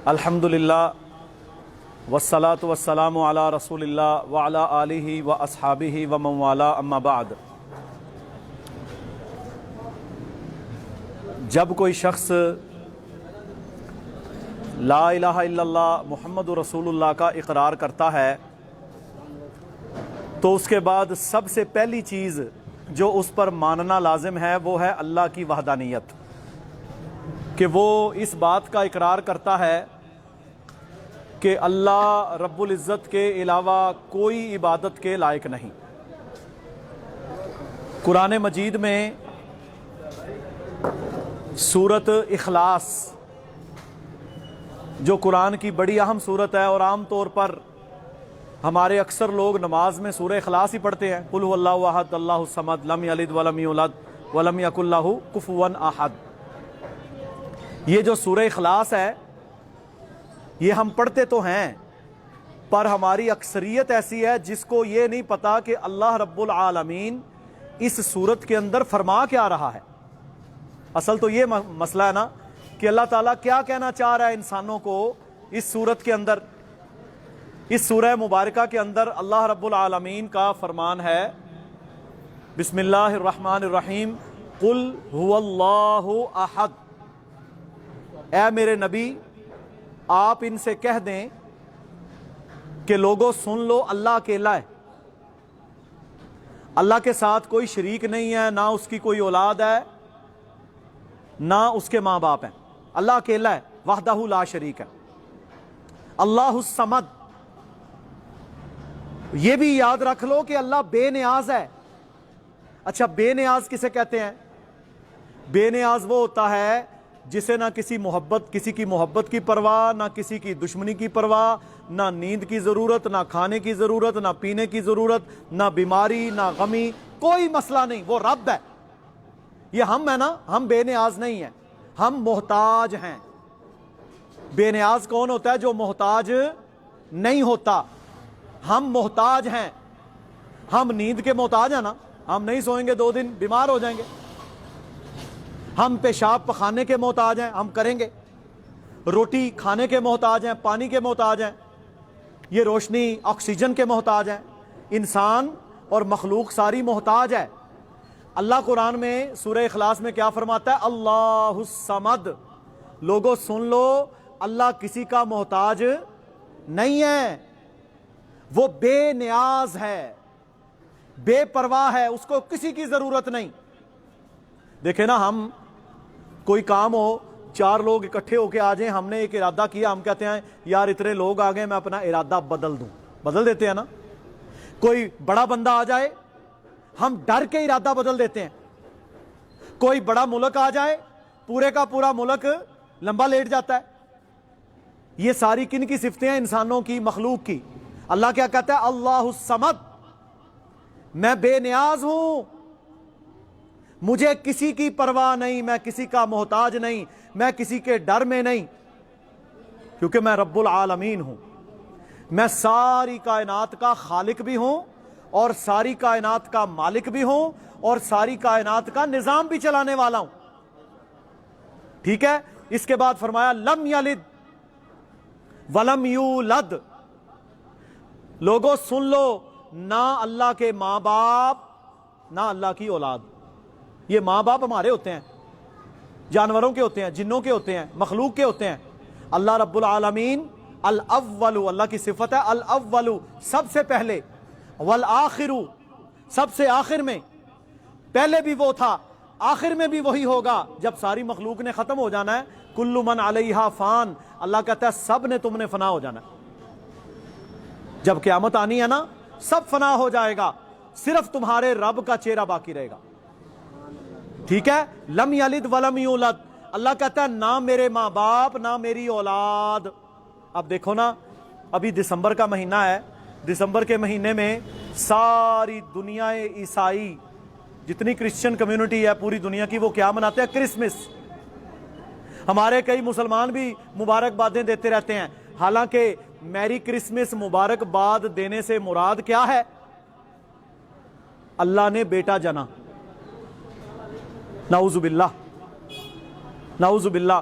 الحمدللہ والصلاة والسلام علی رسول اللہ وعلی آلہ و اصحابہ و من والا اما بعد۔ جب کوئی شخص لا الہ الا اللہ محمد رسول اللہ کا اقرار کرتا ہے تو اس کے بعد سب سے پہلی چیز جو اس پر ماننا لازم ہے وہ ہے اللہ کی وحدانیت، کہ وہ اس بات کا اقرار کرتا ہے کہ اللہ رب العزت کے علاوہ کوئی عبادت کے لائق نہیں۔ قرآن مجید میں سورۃ اخلاص جو قرآن کی بڑی اہم سورت ہے، اور عام طور پر ہمارے اکثر لوگ نماز میں سورہ اخلاص ہی پڑھتے ہیں، قل هو اللہ احد اللہ الصمد لم یلد ولم یولد ولم یکن لہ کفوا احد۔ یہ جو سورہ اخلاص ہے یہ ہم پڑھتے تو ہیں، پر ہماری اکثریت ایسی ہے جس کو یہ نہیں پتا کہ اللہ رب العالمین اس سورت کے اندر فرما کیا رہا ہے۔ اصل تو یہ مسئلہ ہے نا کہ اللہ تعالیٰ کیا کہنا چاہ رہا ہے انسانوں کو اس سورت کے اندر۔ اس سورہ مبارکہ کے اندر اللہ رب العالمین کا فرمان ہے، بسم اللہ الرحمن الرحیم، قل هو اللہ احد۔ اے میرے نبی آپ ان سے کہہ دیں کہ لوگوں سن لو، اللہ اکیلا ہے، اللہ کے ساتھ کوئی شریک نہیں ہے، نہ اس کی کوئی اولاد ہے نہ اس کے ماں باپ ہیں، اللہ اکیلا ہے، وحدہ لا شریک ہے۔ اللہ الصمد، یہ بھی یاد رکھ لو کہ اللہ بے نیاز ہے۔ اچھا، بے نیاز کسے کہتے ہیں؟ بے نیاز وہ ہوتا ہے جسے نہ کسی کی محبت کی پرواہ، نہ کسی کی دشمنی کی پرواہ، نہ نیند کی ضرورت، نہ کھانے کی ضرورت، نہ پینے کی ضرورت، نہ بیماری، نہ غمی، کوئی مسئلہ نہیں، وہ رب ہے۔ یہ ہم ہے نا، ہم بے نیاز نہیں ہیں، ہم محتاج ہیں۔ بے نیاز کون ہوتا ہے؟ جو محتاج نہیں ہوتا۔ ہم محتاج ہیں، ہم نیند کے محتاج ہیں نا، ہم نہیں سوئیں گے 2 دن بیمار ہو جائیں گے۔ ہم پیشاب پخانے کے محتاج ہیں، ہم کریں گے۔ روٹی کھانے کے محتاج ہیں، پانی کے محتاج ہیں، یہ روشنی آکسیجن کے محتاج ہیں۔ انسان اور مخلوق ساری محتاج ہے۔ اللہ قرآن میں سورہ اخلاص میں کیا فرماتا ہے؟ اللہ الصمد، لوگوں سن لو، اللہ کسی کا محتاج نہیں ہے، وہ بے نیاز ہے، بے پرواہ ہے، اس کو کسی کی ضرورت نہیں۔ دیکھیں نا، ہم کوئی کام ہو، 4 لوگ اکٹھے ہو کے آ جائیں، ہم نے ایک ارادہ کیا، ہم کہتے ہیں یار اتنے لوگ آ گئے، میں اپنا ارادہ بدل دوں، بدل دیتے ہیں نا۔ کوئی بڑا بندہ آ جائے، ہم ڈر کے ارادہ بدل دیتے ہیں۔ کوئی بڑا ملک آ جائے، پورے کا پورا ملک لمبا لیٹ جاتا ہے۔ یہ ساری کن کی صفتیں ہیں؟ انسانوں کی، مخلوق کی۔ اللہ کیا کہتا ہے؟ اللہ الصمد، میں بے نیاز ہوں، مجھے کسی کی پرواہ نہیں، میں کسی کا محتاج نہیں، میں کسی کے ڈر میں نہیں، کیونکہ میں رب العالمین ہوں۔ میں ساری کائنات کا خالق بھی ہوں، اور ساری کائنات کا مالک بھی ہوں، اور ساری کائنات کا نظام بھی چلانے والا ہوں۔ ٹھیک ہے؟ اس کے بعد فرمایا لم یلد ولم یولد، لوگوں سن لو، نہ اللہ کے ماں باپ نہ اللہ کی اولاد۔ یہ ماں باپ ہمارے ہوتے ہیں، جانوروں کے ہوتے ہیں، جنوں کے ہوتے ہیں، مخلوق کے ہوتے ہیں۔ اللہ رب العالمین الاول، اللہ کی صفت ہے الاول، سب سے پہلے، والآخر، سب سے آخر میں۔ پہلے بھی وہ تھا، آخر میں بھی وہی ہوگا۔ جب ساری مخلوق نے ختم ہو جانا ہے، کل من علیہا فان، اللہ کہتا ہے سب نے تم نے فنا ہو جانا ہے۔ جب قیامت آنی ہے نا، سب فنا ہو جائے گا، صرف تمہارے رب کا چہرہ باقی رہے گا۔ ٹھیک ہے؟ لم یلد ولم یولد، اللہ کہتا ہے نہ میرے ماں باپ نہ میری اولاد۔ اب دیکھو نا، ابھی دسمبر کا مہینہ ہے، دسمبر کے مہینے میں ساری دنیا عیسائی، جتنی کرسچن کمیونٹی ہے پوری دنیا کی، وہ کیا مناتے ہیں؟ کرسمس۔ ہمارے کئی مسلمان بھی مبارکبادیں دیتے رہتے ہیں، حالانکہ میری کرسمس مبارکباد دینے سے مراد کیا ہے؟ اللہ نے بیٹا جنا، نعوذ باللہ، نعوذ باللہ،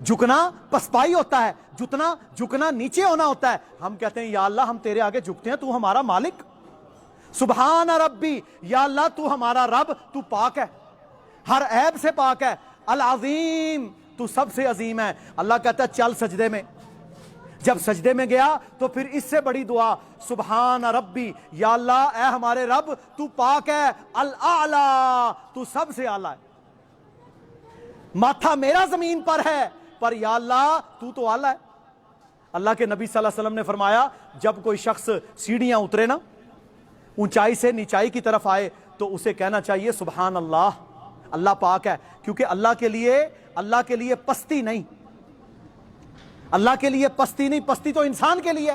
جھکنا پسپائی ہوتا ہے, جھکنا نیچے ہونا ہوتا ہے. ہم کہتے ہیں یا اللہ ہم تیرے آگے جھکتے ہیں, تو ہمارا مالک. سبحان ربی, یا اللہ تو ہمارا رب, تو پاک ہے, ہر عیب سے پاک ہے. العظیم, تو سب سے عظیم ہے. اللہ کہتا ہے چل سجدے میں. جب سجدے میں گیا تو پھر اس سے بڑی دعا, سبحان ربی, یا اللہ اے ہمارے رب تو پاک ہے, الاعلی, تو سب سے اعلی ہے. ماتھا میرا زمین پر ہے, پر یا اللہ تو اعلی ہے. اللہ کے نبی صلی اللہ علیہ وسلم نے فرمایا جب کوئی شخص سیڑھیاں اترے نا, اونچائی سے نیچائی کی طرف آئے, تو اسے کہنا چاہیے سبحان اللہ, اللہ پاک ہے. کیونکہ اللہ کے لیے پستی نہیں, اللہ کے لیے پستی نہیں, پستی تو انسان کے لیے.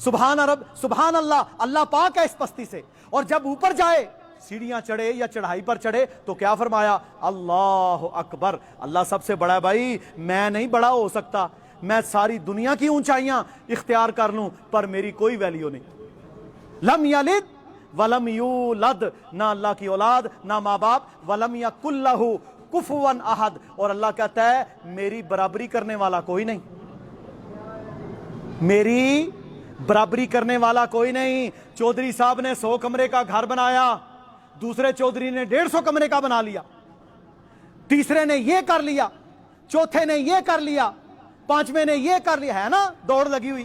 سبحان اللہ, اللہ پاک ہے اس پستی سے. اور جب اوپر جائے, سیڑھیاں چڑھے یا چڑھائی پر چڑھے, تو کیا فرمایا, اللہ اکبر, اللہ سب سے بڑا ہے. بھائی میں نہیں بڑا ہو سکتا, میں ساری دنیا کی اونچائیاں اختیار کر لوں پر میری کوئی ویلیو نہیں. لم یلد ولم یولد, نہ اللہ کی اولاد نہ ماں باپ. ولم یکن لہ کفوا احد, اور اللہ کہتا ہے میری برابری کرنے والا کوئی نہیں, میری برابری کرنے والا کوئی نہیں. چودھری صاحب نے 100 کمرے کا گھر بنایا, دوسرے چودھری نے 150 کمرے کا بنا لیا, تیسرے نے یہ کر لیا, چوتھے نے یہ کر لیا, پانچویں نے یہ کر لیا, ہے نا دوڑ لگی ہوئی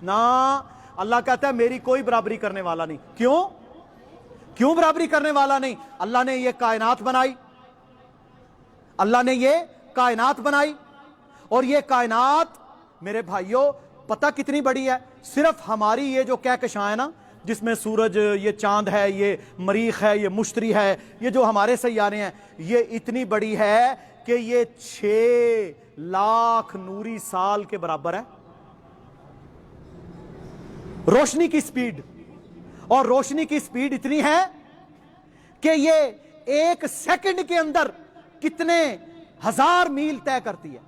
نا. اللہ کہتا ہے میری کوئی برابری کرنے والا نہیں. کیوں برابری کرنے والا نہیں؟ اللہ نے یہ کائنات بنائی, اللہ نے یہ کائنات بنائی, اور یہ کائنات میرے بھائیوں پتہ کتنی بڑی ہے. صرف ہماری یہ جو کہکشاں ہے نا, جس میں سورج, یہ چاند ہے, یہ مریخ ہے, یہ مشتری ہے, یہ جو ہمارے سیارے ہیں, یہ اتنی بڑی ہے کہ یہ 6 لاکھ نوری سال کے برابر ہے روشنی کی سپیڈ. اور روشنی کی سپیڈ اتنی ہے کہ یہ 1 سیکنڈ کے اندر کتنے 1000 میل طے کرتی ہے.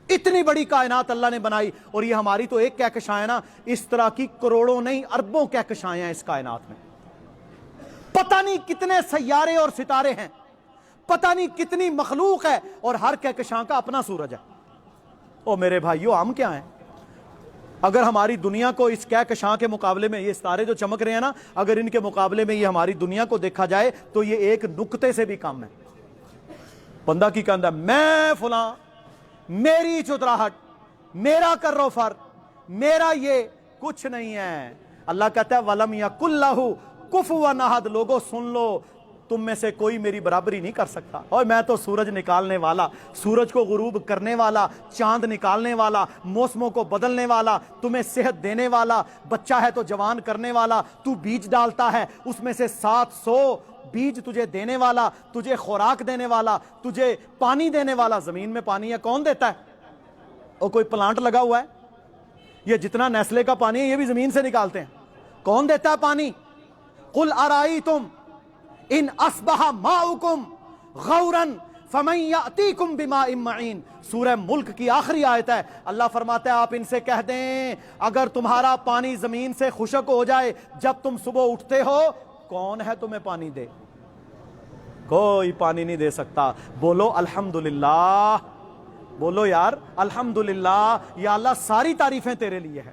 اتنی بڑی کائنات اللہ نے بنائی. اور یہ ہماری تو ایک کہکشاں ہے نا, اس طرح کی کروڑوں نہیں اربوں کہکشائیں ہیں اس کائنات میں. پتہ نہیں کتنے سیارے اور ستارے ہیں, پتہ نہیں کتنی مخلوق ہے, اور ہر کہکشاں کا اپنا سورج ہے. او میرے بھائیو ہم کیا ہیں؟ اگر ہماری دنیا کو اس کہکشاں کے مقابلے میں, یہ ستارے جو چمک رہے ہیں نا, اگر ان کے مقابلے میں یہ ہماری دنیا کو دیکھا جائے تو یہ ایک نقطے سے بھی کم ہے. بندہ کی کہندا میں فلاں, میری چتراہٹ, میرا کرو فر, میرا یہ کچھ نہیں ہے. اللہ کہتا ہے وَلَمْ يَكُنْ لَهُ كُفُوًا أَحَدٌ. لوگوں سن لو, تم میں سے کوئی میری برابری نہیں کر سکتا. اور میں تو سورج نکالنے والا, سورج کو غروب کرنے والا, چاند نکالنے والا, موسموں کو بدلنے والا, تمہیں صحت دینے والا, بچہ ہے تو جوان کرنے والا, تو بیج ڈالتا ہے اس میں سے 700 بیج تجھے دینے والا, تجھے خوراک دینے والا, تجھے پانی دینے والا. زمین میں پانی ہے کون دیتا ہے؟ اور کوئی پلانٹ لگا ہوا ہے؟ یہ جتنا نیسلے کا پانی ہے یہ بھی زمین سے نکالتے ہیں. کون دیتا ہے پانی؟ قُلْ أَرَأَيْتُمْ ان اصبح ماؤکم غورا فمن یأتیکم بماء معین. سورہ ملک کی آخری آیت ہے. اللہ فرماتا ہے آپ ان سے کہہ دیں اگر تمہارا پانی زمین سے خشک ہو جائے جب تم صبح اٹھتے ہو, کون ہے تمہیں پانی دے؟ کوئی پانی نہیں دے سکتا. بولو الحمدللہ, بولو یار الحمدللہ. یا اللہ ساری تعریفیں تیرے لیے ہیں,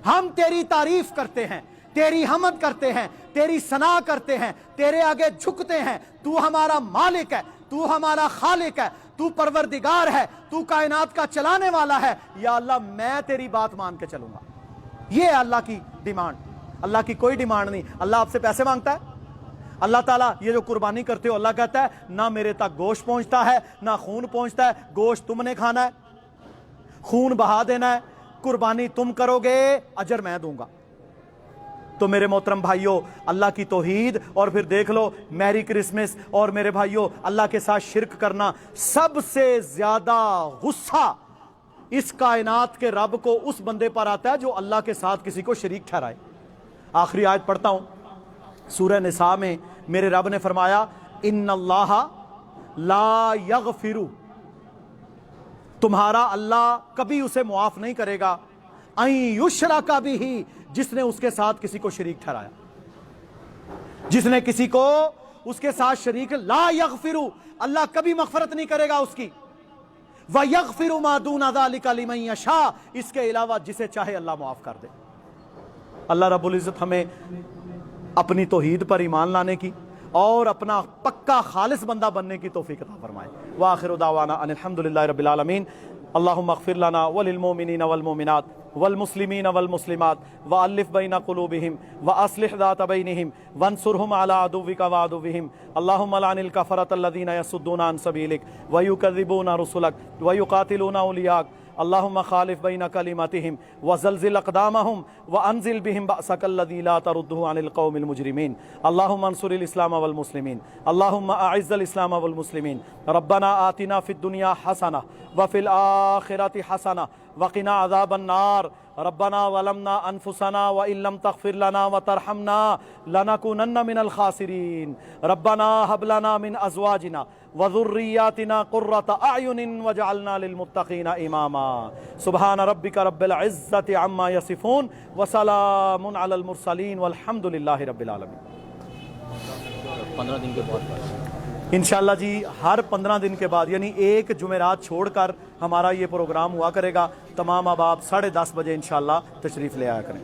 ہم تیری تعریف کرتے ہیں, تیری حمد کرتے ہیں, تیری ثنا کرتے ہیں, تیرے آگے جھکتے ہیں. تو ہمارا مالک ہے, تو ہمارا خالق ہے, تو پروردگار ہے, تو کائنات کا چلانے والا ہے. یا اللہ میں تیری بات مان کے چلوں گا. یہ ہے اللہ کی ڈیمانڈ. اللہ کی کوئی ڈیمانڈ نہیں. اللہ آپ سے پیسے مانگتا ہے؟ اللہ تعالیٰ یہ جو قربانی کرتے ہو, اللہ کہتا ہے نہ میرے تک گوشت پہنچتا ہے نہ خون پہنچتا ہے. گوشت تم نے کھانا ہے, خون بہا دینا ہے, قربانی تم کرو گے, اجر میں دوں گا. تو میرے محترم بھائیوں اللہ کی توحید, اور پھر دیکھ لو میری کرسمس. اور میرے بھائیوں اللہ کے ساتھ شرک کرنا, سب سے زیادہ غصہ اس کائنات کے رب کو اس بندے پر آتا ہے جو اللہ کے ساتھ کسی کو شریک ٹھہرائے. آخری آیت پڑھتا ہوں سورہ نساء میں میرے رب نے فرمایا ان اللہ لا یغفر, تمہارا اللہ کبھی اسے معاف نہیں کرے گا, ان یشرک بہ, جس نے اس کے ساتھ کسی کو شریک ٹھہرایا, جس نے کسی کو اس کے ساتھ شریک, لا یغفر, اللہ کبھی مغفرت نہیں کرے گا اس کی. وَيَغْفِرُ مَا دُونَ ذَلِكَ لِمَن يَشَاءُ، اس کے علاوہ جسے چاہے اللہ معاف کر دے۔ اللہ رب العزت ہمیں اپنی توحید پر ایمان لانے کی اور اپنا پکا خالص بندہ بننے کی توفیق عطا فرمائے۔ وآخر دعوانا ان الحمدللہ رب العالمین۔ اللہم اغفر لنا وللمؤمنین والمؤمنات والمسلمین والمسلمات وألف بین قلوبہم وأصلح ذات بینہم وانصرہم علی عدوک وعدوہم۔ اللہم لعن الکفرۃ الذین یصدون عن سبیلک ویکذبون رسلک ویقاتلون اولیاءک۔ اللہم خالف بین کلماتہم وزلزل اقدامہم وانزل بہم بأسک الذی لا تردہ عن القوم المجرمین۔ اللہم انصر الاسلام والمسلمین، اللہم اعز الاسلام والمسلمین۔ ربنا آتنا فی الدنیا حسنہ وفی الآخرۃ حسنہ وقنا عذاب النار۔ ربنا ظلمنا انفسنا وان لم تغفر لنا وترحمنا لنكونن من الخاسرین۔ ربنا هب لنا من ازواجنا وذریاتنا قرة اعین واجعلنا للمتقین اماما۔ سبحان ربک رب العزۃ عما یصفون وسلام علی المرسلین والحمد للہ رب العالمین۔ 15 دن کے بعد انشاءاللہ جی ہر 15 دن کے بعد یعنی ایک جمعرات چھوڑ کر ہمارا یہ پروگرام ہوا کرے گا۔ تمام احباب 10:30 بجے انشاءاللہ تشریف لے آیا کریں۔